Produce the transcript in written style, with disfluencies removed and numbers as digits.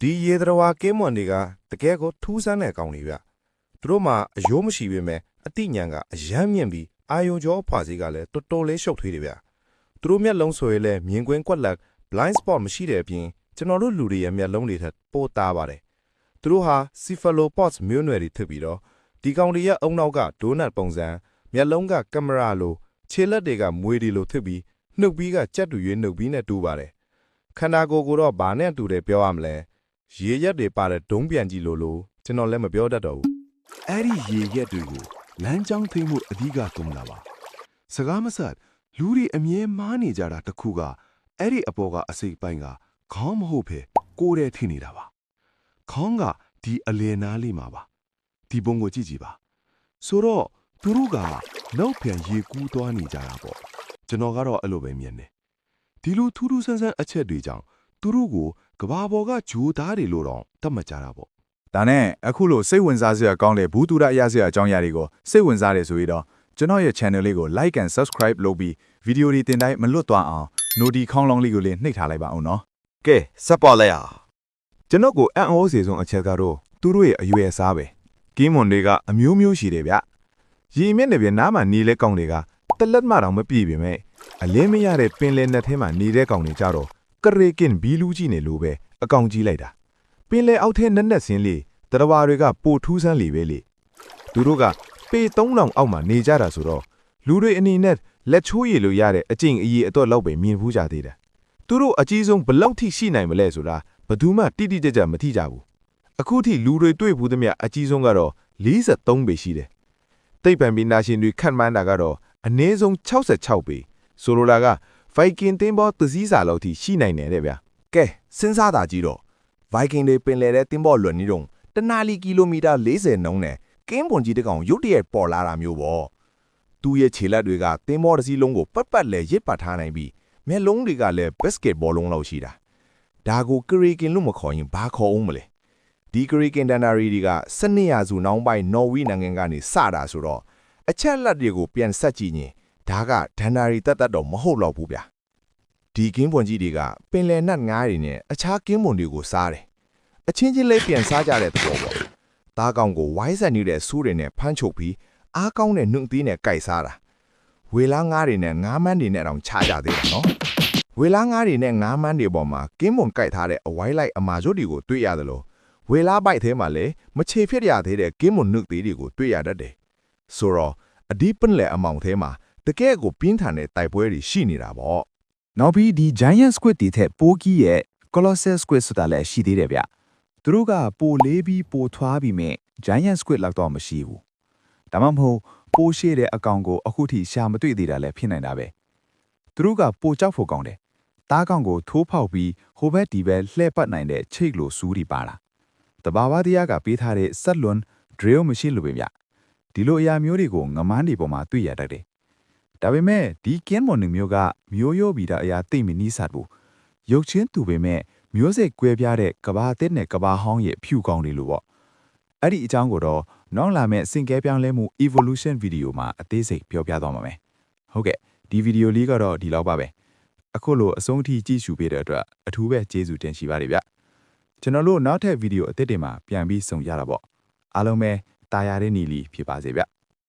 ဒီရေတော်ဝါကင်းမွန်တွေကတကယ်ကိုထူးဆန်းတဲ့ကောင်တွေဗျသူတို့မှအယိုးမရှိပေမဲ့အတိညာဏ်ကအယမ်းမြင့်ပြီးအာယုံကြောဖွာစီကလည်းတော်တော်လေးရှုပ်ထွေးတယ်ဗျသူတို့မျက်လုံးဆိုရင်လည်းမြင်ကွင်းကွက်လက် blind spot မရှိတဲ့အပြင်ကျွန်တော်တို့လူတွေရဲ့မျက်လုံးတွေထက်ပိုသားပါတယ်သူတို့ဟာ cephalopods မျိုးနွယ်တွေဖြစ်ပြီးတော့ဒီကောင်တွေရဲ့အုံနောက်ကဒိုးနတ်ပုံစံမျက်လုံးကကင်မရာလိုခြေလက်တွေကမွေတွေလိုဖြစ်ပြီးနှုတ်ပြီးကကြက်တူရွေးနှုတ်ပြီးနဲ့တူပါတယ်ခန္ဓာကိုယ်ကတော့ဘာနဲ့တူတယ်ပြောရမလဲရေရက်တွေပါတဲ့ဒုံးပြန်ကြီးလိုကျွန်တော်လည်းမပြောတတ်တော့ဘူး အဲ့ဒီရေရက်တွေကိုလမ်းကြောင်းထိမှုအဓိကတုံးတာပါစကားမဆက်လူတွေအမြဲမားနေကြတာတခုကအဲ့ဒီအပေါ်ကအစိပ်ပိုင်းကခေါင်းမဟုတ်ဖဲကိုယ်တည်းထိနေတာပါခေါင်းကဒီအလယ်နားလေးမှာပါဒီပုံကိုကြည့်ကြည့်ပါဆိုတော့သူတို့ကနောက်ပြန်ရေကူးသွားနေကြတာပေါ့ကျွန်တော်ကတော့အဲ့လိုပဲမြင်တယ်ဒီလိုထူးထူးဆန်းဆန်းအချက်တွေကြောင့်သူတို့ကိုကဘာပေါ်ကဂျိုးသားတွေလို့တော့သတ်မှတ်ကြတာပေါ့ ဒါနဲ့အခုလိုစိတ်ဝင်စားစရာကောင်းတဲ့ဘူးတူရအရာစရာအကြောင်းအရာတွေကိုစိတ်ဝင်စားတယ်ဆိုရင်တော့ကျွန်တော်ရဲ့ channel လေးကို like and subscribe လုပ်ပြီးဗီဒီယိုတွေတင်တိုင်းမလွတ်သွားအောင် noti ခေါင်းလောင်းလေးကိုလည်းနှိပ်ထားလိုက်ပါအောင်နော် ကဲဆက်ပေါ်လိုက်အောင် ကျွန်တော်ကိုအံ့ဩစေဆုံးအချက်ကတော့သူတို့ရဲ့အရွယ်အစားပဲကင်းမွန်တွေကအမျိုးမျိုးရှိတယ်ဗျရေမြင့်နေပြန်နားမှာနေလဲကောင်းတွေကတလက်မှတောင်မပြည့်ပေမဲ့အလင်းမရတဲ့ပင်လယ်နက်ထဲမှာနေတဲ့ကောင်တွေကြတော့ကရေကင်ဘီလူးကြီးနေလို့ပဲအကောင်ကြီးလိုက်တာပင်လယ်အောက်ထဲနက်နက်ဆင်းလေးတရဝါတွေကပိုထူးဆန်းလေပဲလေသူတို့ကပေ3000အောက်မှာနေကြတာဆိုတော့လူတွေအနေနဲ့လက်ချိုးရည်လို့ရတဲ့အကျင့်အရေးအတော့လောက်ပဲမြင်ဖူးကြသေးတယ်သူတို့အကြီးဆုံးဘလောက်ထိရှိနိုင်မလဲဆိုတာဘယ်သူမှတိတိကျကျမသိကြဘူးအခုထိလူတွေတွေ့ဘူးသမျှအကြီးဆုံးကတော့43ပေရှိတယ်တိတ်ပံပီနာရှင်တွေခန့်မှန်းတာကတော့အနည်းဆုံး66ပေဆိုလိုတာကဗိုက်ကင်တင်းဘောသစည်းစာလောက်ထိရှိနိုင်တယ်တဲ့ဗျာ ကဲစဉ်းစားတာကြည့်တော့ Viking တွေပင်လယ်ထဲတင်းပေါ်လွတ်နေတော့တနာလီကီလိုမီတာ40နှုန်းနဲ့ကင်းပွန်ကြီးတကောင်ရုတ်တရက်ပေါ်လာတာမျိုးပေါ့သူ့ရဲ့ခြေလက်တွေကတင်းပေါ်တစ်စီးလုံးကိုပတ်ပတ်လဲရစ်ပတ်ထားနိုင်ပြီးမျက်လုံးတွေကလည်း basketball လုံးလောက်ရှိတာဒါကို Kraken လို့မခေါ်ရင်ဘာခေါ်အောင်မလဲဒီ Kraken Danari တွေက12ရာစုနောက်ပိုင်းနော်ဝေနိုင်ငံကနေစတာဆိုတော့အချက်လက်တွေကိုပြန်ဆက်ကြည့်ရင်ဒါက Danari တတ်တော့မဟုတ်တော့ဘူးဗျာဒီကင်းပွန်ကြီးတွေကပင်လယ်နတ်ငါးတွေနဲ့အခြားကင်းပွန်တွေကိုစားတယ်အချင်းချင်းလေးပြန်စားကြတဲ့သဘောပေါ့သားကောင်ကိုဝိုင်းဆက်နေတဲ့ဆူးတွေနဲ့ဖမ်းချုပ်ပြီးအားကောင်းတဲ့နှုတ်သီးနဲ့ကြိုက်စားတာဝေလားငါးတွေနဲ့ငါးမန်းတွေနဲ့တောင်ခြားကြသေးတယ်နော်ဝေလားငါးတွေနဲ့ငါးမန်းတွေပေါ်မှာကင်းပွန်ကြိုက်ထားတဲ့အဝိုင်းလိုက်အမာကျွတ်တွေကိုတွေ့ရတယ်လို့ဝေလားပိုက်ထဲမှာလည်းမချေဖြစ်ရသေးတဲ့ကင်းပွန်နှုတ်သီးတွေကိုတွေ့ရတတ်တယ်ဆိုတော့အဒီပန်လေအမောင်ထဲမှာတကယ်ကိုပြင်းထန်တဲ့တိုက်ပွဲတွေရှိနေတာပေါ့ နောက်ပြီးဒီ giant squid တွေထက်ပိုကြီးရဲ့ colossal squid ဆိုတာလည်းရှိသေးတယ်ဗျသူတို့ကပိုလေးပြီးပိုထွားပြီးမဲ့ giant squid လောက်တော့မရှိဘူးဒါမှမဟုတ်ပိုရှိတဲ့အကောင်ကိုအခုထိရှာမတွေ့သေးတာလည်းဖြစ်နိုင်တာပဲသူတို့ကပိုကြောက်ဖို့ကောင်းတယ်တားကောင်ကိုထိုးဖောက်ပြီးဟိုဘက်ဒီဘက်လှည့်ပတ်နိုင်တဲ့ချိတ်လိုစူးတွေပါလာတဘာဝတရားကပေးထားတဲ့ဆက်လွန် drill မရှိလို့ပဲဗျဒီလိုအရာမျိုးတွေကိုငမန်းတွေပေါ်မှာတွေ့ရတတ်တယ်ဒါပေမဲ့ဒီကင်းမွန်မျိုးကမျိုးရိုးပြီးတာအရာသိမ့်မနီးစပ်ဘူးရုပ်ချင်းတူပေမဲ့မျိုးစိတ်ကွဲပြားတဲ့ကဘာတစ်နဲ့ကဘာဟောင်းရဲ့ဖြူကောင်းတွေလို့ပေါ့အဲ့ဒီအကြောင်းကိုတော့နောက်လာမယ့်စင်ကဲပြောင်းလဲမှု evolution video မှာအသေးစိတ်ပြောပြသွားမှာမယ်ဟုတ်ကဲ့ဒီဗီဒီယိုလေးကတော့ဒီလောက်ပါပဲအခုလိုအဆုံးထိကြည့်ရှုပေးတဲ့အတွက်အထူးပဲကျေးဇူးတင်ရှိပါတယ်ဗျကျွန်တော်တို့နောက်ထပ်ဗီဒီယိုအသစ်တွေမှာပြန်ပြီးဆုံကြတာပေါ့အားလုံးပဲတာယာတဲ့နီလီဖြစ်ပါစေဗျ